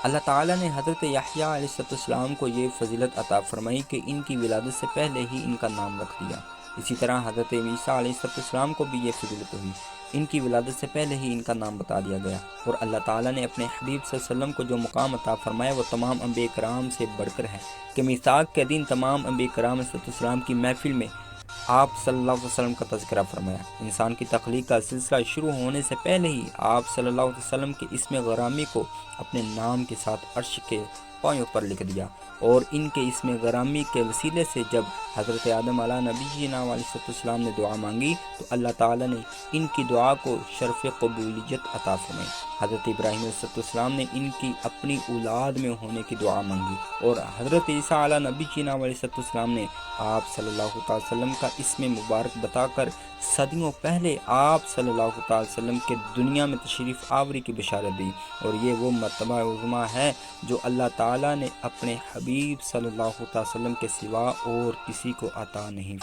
اللہ تعالیٰ نے حضرت یحییٰ علیہ السلام کو یہ فضیلت عطا فرمائی کہ ان کی ولادت سے پہلے ہی ان کا نام رکھ دیا۔ اسی طرح حضرت عیسیٰ علیہ السلام کو بھی یہ فضیلت ہوئی، ان کی ولادت سے پہلے ہی ان کا نام بتا دیا گیا۔ اور اللہ تعالیٰ نے اپنے حبیب صلی اللہ علیہ وسلم کو جو مقام عطا فرمایا وہ تمام انبیاء کرام سے بڑھ کر ہے کہ میثاق کے دن تمام انبیاء کرام علیہ السلام کی محفل میں آپ صلی اللہ علیہ وسلم کا تذکرہ فرمایا۔ انسان کی تخلیق کا سلسلہ شروع ہونے سے پہلے ہی آپ صلی اللہ علیہ وسلم کے اسم غرامی کو اپنے نام کے ساتھ عرش کے پایوں پر لکھ دیا، اور ان کے اسم غرامی کے وسیلے سے جب حضرت آدم علیہ نبینا علیہ السلام نے دعا مانگی تو اللہ تعالیٰ نے ان کی دعا کو شرف قبولیت عطا فرمائی۔ حضرت ابراہیم علیہ السلام نے ان کی اپنی اولاد میں ہونے کی دعا مانگی، اور حضرت عیسیٰ علیہ نبینا علیہ السلام نے آپ صلی اللہ تعالی وسلم کا اسم مبارک بتا کر صدیوں پہلے آپ صلی اللہ تعالی وسلم کے دنیا میں تشریف آوری کی بشارت دی۔ اور یہ وہ مرتبہ عظمیٰ ہے جو اللہ تعالیٰ نے اپنے حبیب صلی اللہ تعالی وسلم کے سوا اور کسی کو عطا نہیں